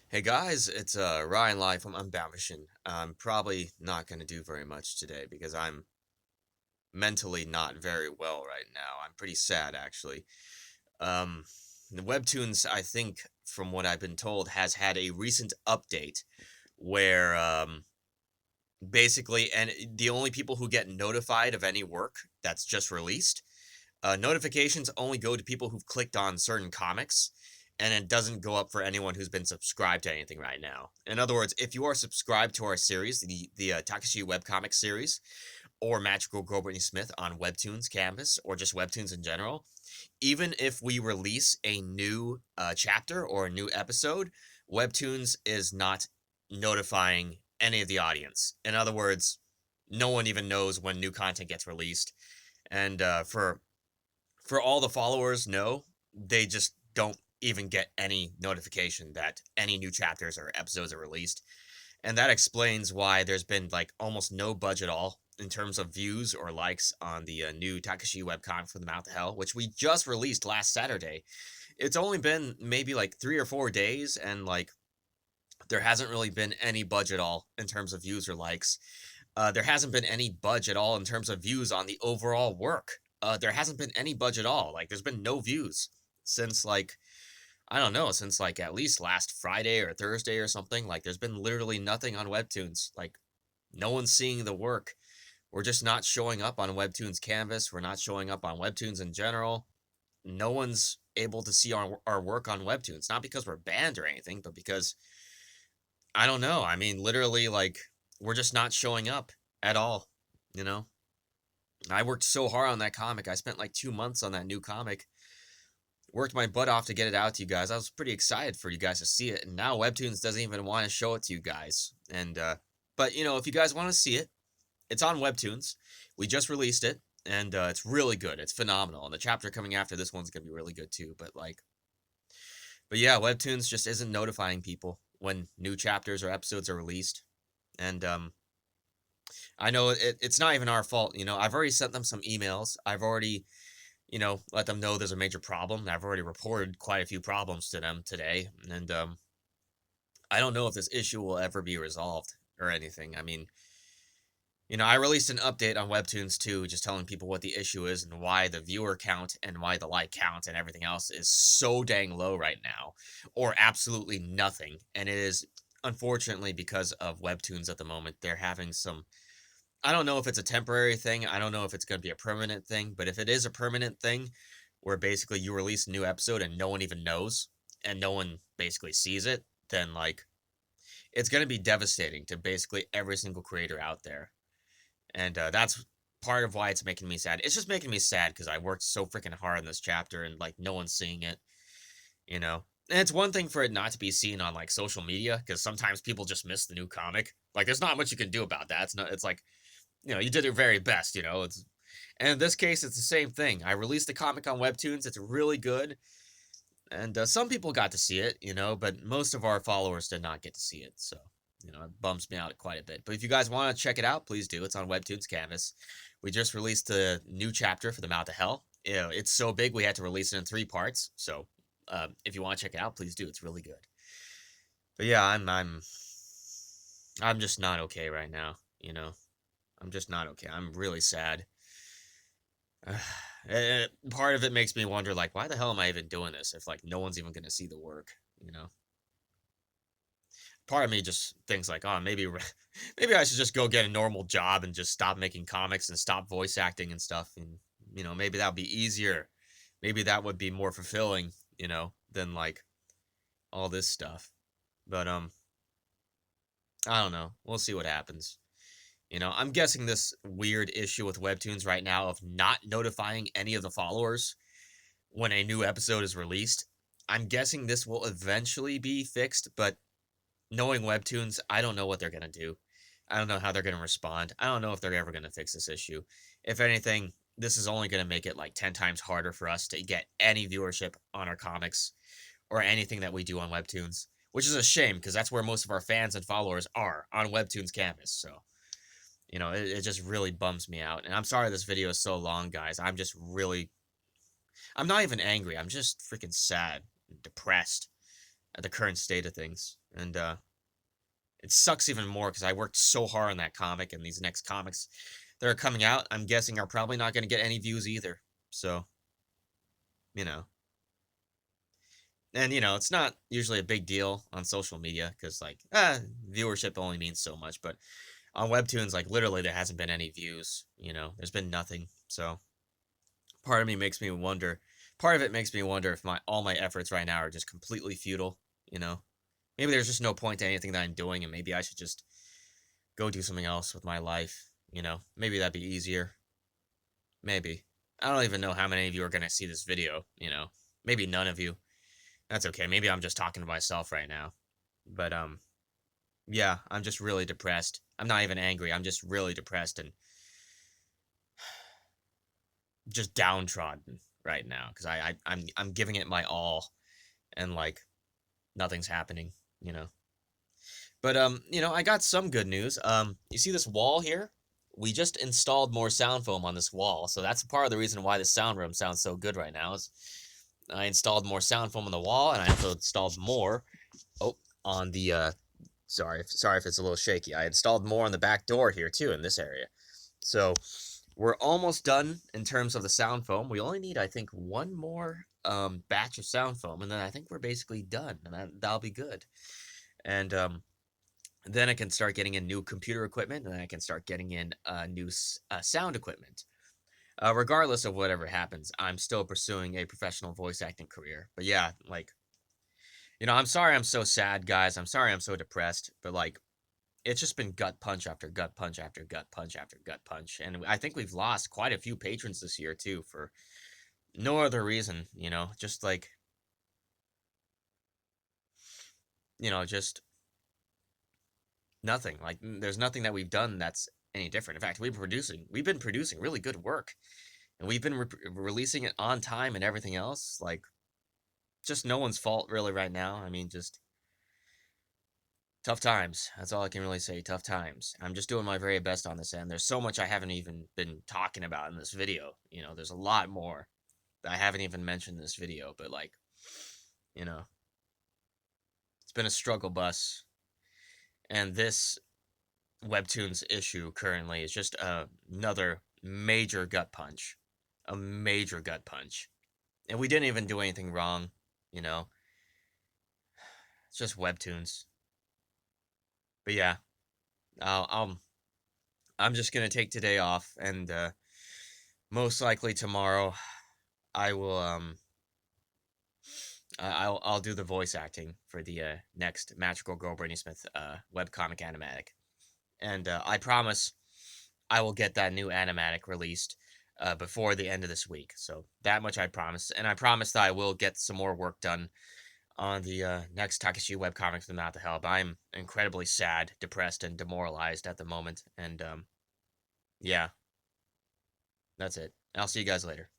Hey guys, it's Ryan live from Unbound. I'm probably not going to do very much today because I'm mentally not very well right now. I'm pretty sad actually. Um, the Webtoons, I think, from what I've been told, has had a recent update where basically, and the only people who get notified of any work that's just released, notifications only go to people who've clicked on certain comics, and it doesn't go up for anyone who's been subscribed to anything right now. In other words, if you are subscribed to our series, the Takashi webcomic series, or Magical Girl Brittany Smith on Webtoons Canvas, or just Webtoons in general, even if we release a new chapter or a new episode, Webtoons is not notifying any of the audience. In other words, no one even knows when new content gets released. And for all the followers, no, they just don't even get any notification that any new chapters or episodes are released. And that explains why there's been like almost no budge at all in terms of views or likes on the new Takashi webcomic from the Mouth of Hell, which we just released last Saturday. It's only been maybe like 3 or 4 days, and like there hasn't really been any budge at all in terms of views or likes. There hasn't been any budge at all in terms of views on the overall work. There hasn't been any budge at all. Like, there's been no views since like I don't know, since like at least last Friday or Thursday or something. Like, there's been literally nothing on Webtoons. Like, no one's seeing the work. We're just not showing up on Webtoons Canvas. We're not showing up on Webtoons in general. No one's able to see our work on Webtoons. Not because we're banned or anything, but because I don't know. I mean, literally, like, we're just not showing up at all, you know? I worked so hard on that comic. I spent like 2 months on that new comic. Worked my butt off to get it out to you guys. I was pretty excited for you guys to see it, and now Webtoons doesn't even want to show it to you guys. And but if you guys want to see it, it's on Webtoons. We just released it, and it's really good. It's phenomenal. And the chapter coming after this one's gonna be really good too. But yeah, Webtoons just isn't notifying people when new chapters or episodes are released. And I know it's not even our fault. I've already sent them some emails. I've already, let them know there's a major problem. I've already reported quite a few problems to them today. And I don't know if this issue will ever be resolved or anything. I mean, I released an update on Webtoons too, just telling people what the issue is and why the viewer count and why the like count and everything else is so dang low right now, or absolutely nothing. And it is unfortunately because of Webtoons at the moment. They're having some, I don't know if it's a temporary thing. I don't know if it's going to be a permanent thing, but if it is a permanent thing where basically you release a new episode and no one even knows and no one basically sees it, then like it's going to be devastating to basically every single creator out there. And that's part of why it's making me sad. It's just making me sad because I worked so freaking hard on this chapter and like no one's seeing it, you know. And it's one thing for it not to be seen on like social media because sometimes people just miss the new comic. Like there's not much you can do about that. It's not. It's like you did your very best. And in this case, it's the same thing. I released the comic on Webtoons. It's really good, and some people got to see it, but most of our followers did not get to see it. So it bums me out quite a bit. But if you guys want to check it out, please do. It's on Webtoons Canvas. We just released a new chapter for the Mouth of Hell. It's so big we had to release it in 3 parts. So if you want to check it out, please do. It's really good. But yeah, I'm just not okay right now. I'm just not okay. I'm really sad. Part of it makes me wonder, like, why the hell am I even doing this if like no one's even gonna see the work? You know. Part of me just thinks like, oh, maybe maybe I should just go get a normal job and just stop making comics and stop voice acting and stuff, and maybe that would be easier. Maybe that would be more fulfilling, than like all this stuff. But I don't know. We'll see what happens. I'm guessing this weird issue with Webtoons right now of not notifying any of the followers when a new episode is released. I'm guessing this will eventually be fixed, but knowing Webtoons, I don't know what they're going to do. I don't know how they're going to respond. I don't know if they're ever going to fix this issue. If anything, this is only going to make it like 10 times harder for us to get any viewership on our comics or anything that we do on Webtoons, which is a shame because that's where most of our fans and followers are, on Webtoons Canvas. So, it just really bums me out. And I'm sorry this video is so long, guys. I'm not even angry. I'm just freaking sad and depressed at the current state of things. And it sucks even more because I worked so hard on that comic, and these next comics that are coming out, I'm guessing are probably not going to get any views either. So, you know. And, it's not usually a big deal on social media because, like, viewership only means so much. But on Webtoons, like, literally there hasn't been any views, there's been nothing. So, part of me makes me wonder, part of it makes me wonder if all my efforts right now are just completely futile, you know? Maybe there's just no point to anything that I'm doing, and maybe I should just go do something else with my life, Maybe that'd be easier. Maybe. I don't even know how many of you are going to see this video. Maybe none of you. That's okay. Maybe I'm just talking to myself right now. But yeah, I'm just really depressed. I'm not even angry. I'm just really depressed and just downtrodden right now because I'm giving it my all, and like nothing's happening, you know. But I got some good news. You see this wall here? We just installed more sound foam on this wall, so that's part of the reason why the sound room sounds so good right now. Is I installed more sound foam on the wall, and I also installed more. Oh, on the sorry if it's a little shaky. I installed more on the back door here too in this area. So we're almost done in terms of the sound foam. We only need, I think, one more batch of sound foam, and then I think we're basically done, and that'll be good. And then I can start getting in new computer equipment, and then I can start getting in new sound equipment. Regardless of whatever happens, I'm still pursuing a professional voice acting career. But yeah, like, I'm sorry I'm so sad, guys. I'm sorry I'm so depressed, but like, it's just been gut punch after gut punch after gut punch after gut punch. And I think we've lost quite a few patrons this year, too, for no other reason, just like, just nothing. Like, there's nothing that we've done that's any different. In fact, we've been producing really good work, and we've been releasing it on time and everything else. Like, just no one's fault really right now. I mean, just tough times. That's all I can really say. Tough times. I'm just doing my very best on this end. There's so much I haven't even been talking about in this video. There's a lot more that I haven't even mentioned in this video, but like, you know, it's been a struggle bus. And this Webtoons issue currently is just another major gut punch. A major gut punch. And we didn't even do anything wrong, you know. It's just Webtoons. But yeah, I'll I'm just gonna take today off, and most likely tomorrow I will I'll do the voice acting for the next Magical Girl Brainy Smith webcomic animatic, and I promise I will get that new animatic released before the end of this week. So that much I promise, and I promise that I will get some more work done on the next Takashi webcomic from Not the Help. I'm incredibly sad, depressed, and demoralized at the moment, and yeah, that's it. I'll see you guys later.